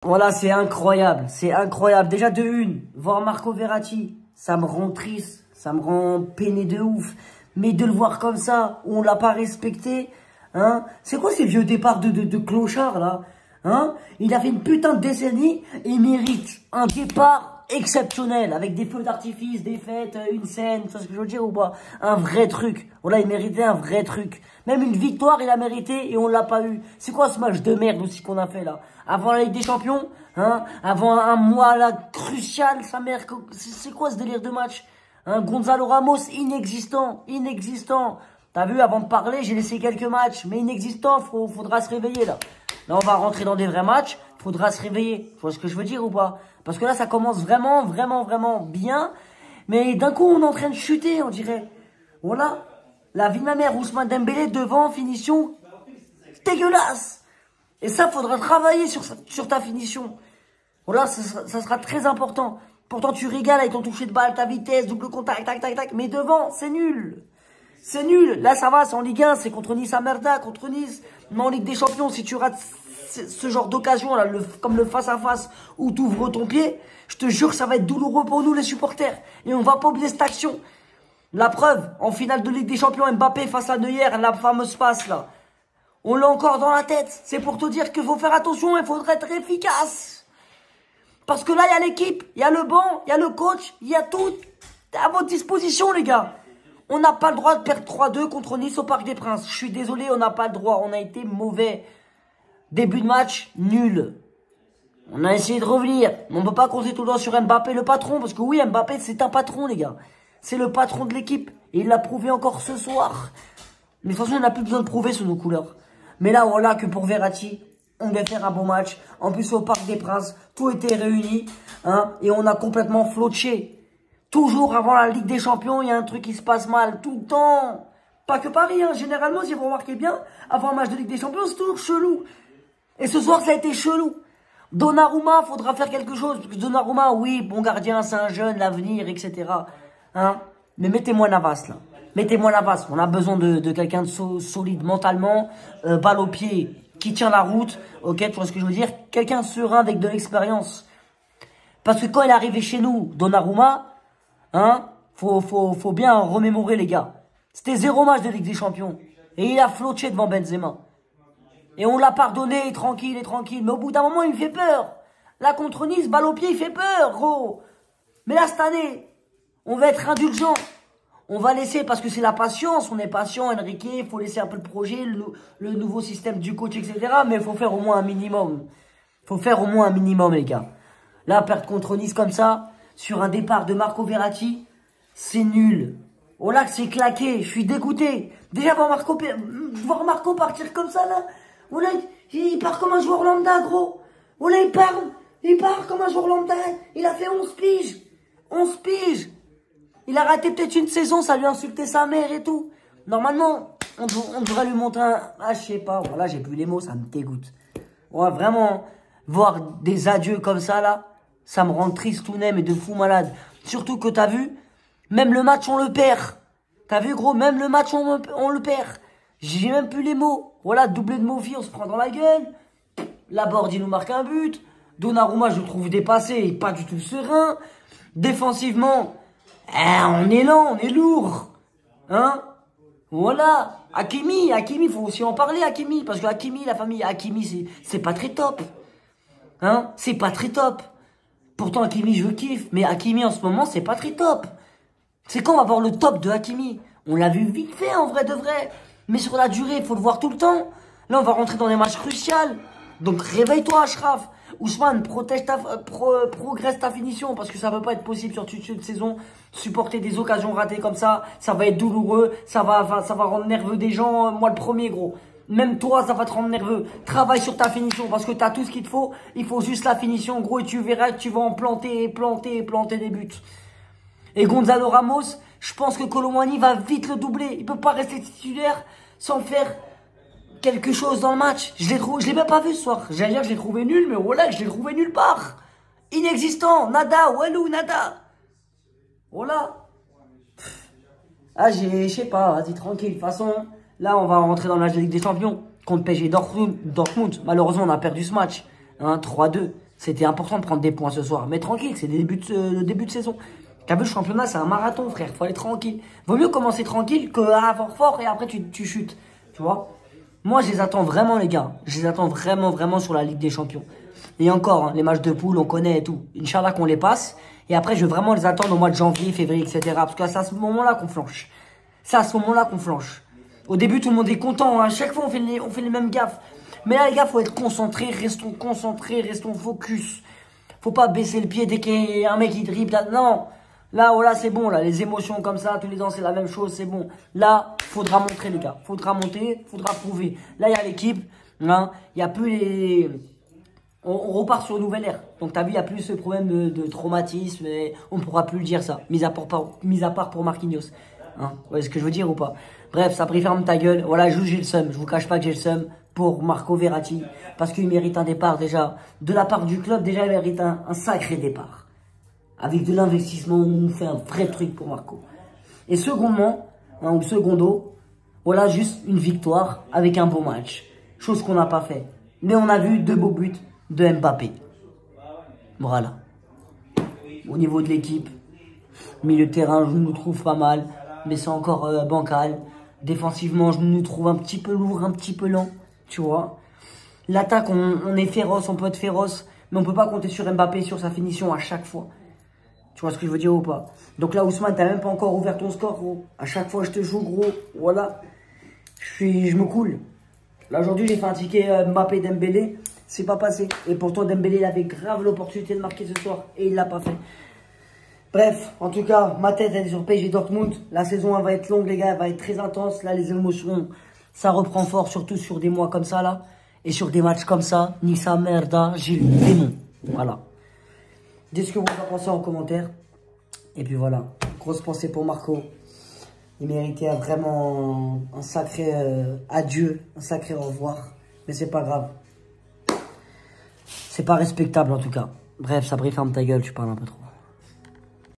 Voilà, c'est incroyable. C'est incroyable. Déjà de une, voir Marco Verratti, ça me rend triste. Ça me rend peiné de ouf. Mais de le voir comme ça, où on l'a pas respecté, hein. C'est quoi ces vieux départs de clochards, là? Hein? Il a fait une putain de décennie et il mérite un départ exceptionnel, avec des feux d'artifice, des fêtes, une scène, tu vois ce que je veux dire ou pas? Un vrai truc. Voilà, il méritait un vrai truc. Même une victoire, il a mérité et on l'a pas eu. C'est quoi ce match de merde aussi qu'on a fait là? Avant la Ligue des Champions, hein? Avant un mois là crucial, sa mère, c'est quoi ce délire de match? Hein? Gonzalo Ramos, inexistant, inexistant. T'as vu, avant de parler, j'ai laissé quelques matchs, mais inexistant, faudra se réveiller là. Là, on va rentrer dans des vrais matchs, faudra se réveiller. Tu vois ce que je veux dire ou pas? Parce que là, ça commence vraiment, vraiment, vraiment bien. Mais d'un coup, on est en train de chuter, on dirait. Voilà. La vie de ma mère, Ousmane Dembélé, devant, finition dégueulasse. Et ça, faudra travailler sur ta finition. Voilà, ça sera très important. Pourtant, tu régales avec ton toucher de balle, ta vitesse, double contact, tac, tac, tac. Mais devant, c'est nul. C'est nul. Là, ça va, c'est en Ligue 1, c'est contre Nice à Merda, contre Nice. Mais en Ligue des Champions, si tu rates ce genre d'occasion, là, comme le face-à-face où tu ouvres ton pied, je te jure que ça va être douloureux pour nous, les supporters. Et on va pas oublier cette action. La preuve, en finale de Ligue des Champions, Mbappé face à Neuer, la fameuse passe, là. On l'a encore dans la tête. C'est pour te dire qu'il faut faire attention, il faudrait être efficace. Parce que là, il y a l'équipe, il y a le banc, il y a le coach, il y a tout à votre disposition, les gars. On n'a pas le droit de perdre 3-2 contre Nice au Parc des Princes. Je suis désolé, on n'a pas le droit. On a été mauvais. Début de match, nul. On a essayé de revenir. On ne peut pas compter tout le temps sur Mbappé, le patron. Parce que oui, Mbappé, c'est un patron, les gars. C'est le patron de l'équipe. Et il l'a prouvé encore ce soir. Mais de toute façon, on n'a plus besoin de prouver sous nos couleurs. Mais là, voilà que pour Verratti, on devait faire un bon match. En plus, au Parc des Princes, tout était réuni. Hein, et on a complètement flotché. Toujours avant la Ligue des Champions, il y a un truc qui se passe mal. Tout le temps. Pas que Paris, hein. Généralement, si vous remarquez bien, avant un match de Ligue des Champions, c'est toujours chelou. Et ce soir, ça a été chelou. Donnarumma, faudra faire quelque chose. Parce que Donnarumma, oui, bon gardien, c'est un jeune, l'avenir, etc. Hein? Mais mettez-moi Navas, là. Mettez-moi Navas. On a besoin de quelqu'un de solide mentalement, balle au pied, qui tient la route. Ok, tu vois ce que je veux dire? Quelqu'un serein avec de l'expérience. Parce que quand il est arrivé chez nous, Donnarumma, hein, faut bien remémorer, les gars. C'était 0 match de Ligue des Champions. Et il a flotché devant Benzema. Et on l'a pardonné, tranquille et tranquille. Mais au bout d'un moment, il me fait peur. Là, contre Nice, balle au pied, il fait peur, gros. Mais là, cette année, on va être indulgent. On va laisser, parce que c'est la patience. On est patient, Enrique, il faut laisser un peu le projet, le nouveau système du coach, etc. Mais il faut faire au moins un minimum. Il faut faire au moins un minimum, les gars. Là, perdre contre Nice comme ça, sur un départ de Marco Verratti, c'est nul. Oh là, c'est claqué, je suis dégoûté. Déjà, voir Marco partir comme ça, là. Oh là, il part comme un joueur lambda, gros. Oh là, il part comme un joueur lambda. Il a fait 11 piges. 11 piges. Il a raté peut-être une saison, ça lui a insulté sa mère et tout. Normalement, on devrait lui montrer un... Ah, je sais pas, voilà, j'ai plus les mots, ça me dégoûte. Ouais, vraiment, voir des adieux comme ça, là, ça me rend triste tout net, mais de fou malade. Surtout que t'as vu, même le match, on le perd. T'as vu, gros, même le match, on le perd. J'ai même plus les mots. Voilà, doublé de Mofi, on se prend dans la gueule. Laborde, il nous marque un but. Donnarumma, je le trouve dépassé, pas du tout serein. Défensivement, on est lent, on est lourd. Hein? Voilà. Hakimi, faut aussi en parler, Hakimi. Parce que Hakimi, la famille Hakimi, c'est pas très top. Hein? C'est pas très top. Pourtant, Hakimi, je kiffe. Mais Hakimi, en ce moment, c'est pas très top. C'est quand on va voir le top de Hakimi? On l'a vu vite fait, en vrai de vrai. Mais sur la durée, il faut le voir tout le temps. Là, on va rentrer dans des matchs cruciaux. Donc, réveille-toi, Achraf. Ousmane, progresse ta finition. Parce que ça ne va pas être possible sur toute une saison. Supporter des occasions ratées comme ça. Ça va être douloureux. Ça va rendre nerveux des gens. Moi, le premier, gros. Même toi, ça va te rendre nerveux. Travaille sur ta finition. Parce que tu as tout ce qu'il te faut. Il faut juste la finition, gros. Et tu verras que tu vas en planter des buts. Et Gonzalo Ramos, je pense que Kolo Muani va vite le doubler. Il peut pas rester titulaire sans faire quelque chose dans le match. Je l'ai même pas vu ce soir. J'allais dire que je l'ai trouvé nul, mais voilà, je l'ai trouvé nulle part. Inexistant, nada, walou, nada. Voilà. Ah, je sais pas, vas-y, tranquille. De toute façon, là, on va rentrer dans le match de Ligue des Champions contre PSG Dortmund. Malheureusement, on a perdu ce match. Hein, 3-2. C'était important de prendre des points ce soir. Mais tranquille, c'est le début de saison. T'as vu, le championnat, c'est un marathon, frère. Faut aller tranquille. Vaut mieux commencer tranquille que avoir fort et après tu chutes. Tu vois? Moi, je les attends vraiment, les gars. Je les attends vraiment, vraiment sur la Ligue des Champions. Et encore, hein, les matchs de poule, on connaît et tout. Inch'Allah qu'on les passe. Et après, je vais vraiment les attendre au mois de janvier, février, etc. Parce que c'est à ce moment-là qu'on flanche. C'est à ce moment-là qu'on flanche. Au début, tout le monde est content. Hein. À chaque fois, on fait les mêmes gaffes. Mais là, les gars, faut être concentrés, restons focus. Faut pas baisser le pied dès qu'il y a un mec qui dribble. Non. Là, voilà, c'est bon, là. Les émotions comme ça, tous les ans, c'est la même chose, c'est bon. Là, faudra montrer, les gars. Faudra monter, faudra prouver. Là, il y a l'équipe. Hein. Il y a plus les... On repart sur une nouvelle ère. Donc, t'as vu, il n'y a plus ce problème de traumatisme. Et on ne pourra plus le dire, ça. Mis à part pour Marquinhos. Hein. Vous voyez ce que je veux dire ou pas? Bref, ça ferme ta gueule. Voilà, juste j'ai le seum. Je vous cache pas que j'ai le seum pour Marco Verratti. Parce qu'il mérite un départ déjà. De la part du club, déjà, il mérite un sacré départ. Avec de l'investissement, on fait un vrai truc pour Marco. Et secondement, hein, ou secondo, voilà juste une victoire avec un beau match. Chose qu'on n'a pas fait. Mais on a vu 2 beaux buts de Mbappé. Voilà. Au niveau de l'équipe, milieu de terrain, je nous trouve pas mal. Mais c'est encore bancal. Défensivement, je nous trouve un petit peu lourd, un petit peu lent. Tu vois. L'attaque, on est féroce, on peut être féroce. Mais on peut pas compter sur Mbappé, sur sa finition à chaque fois. Tu vois ce que je veux dire ou pas? Donc là, Ousmane, t'as même pas encore ouvert ton score, gros. À chaque fois, je te joue, gros. Voilà. Je me coule. Là, aujourd'hui, j'ai fait un ticket Mbappé Dembélé. C'est pas passé. Et pourtant, Dembélé, il avait grave l'opportunité de marquer ce soir. Et il l'a pas fait. Bref, en tout cas, ma tête, elle est sur PSG Dortmund. La saison, elle va être longue, les gars. Elle va être très intense. Là, les émotions, ça reprend fort. Surtout sur des mois comme ça, là. Et sur des matchs comme ça. Ni sa merda, j'ai le démon. Voilà. Dites ce que vous en pensez en commentaire. Et puis voilà, grosse pensée pour Marco. Il méritait vraiment un sacré adieu, un sacré au revoir. Mais c'est pas grave. C'est pas respectable en tout cas. Bref, Sabri, ferme ta gueule, tu parles un peu trop.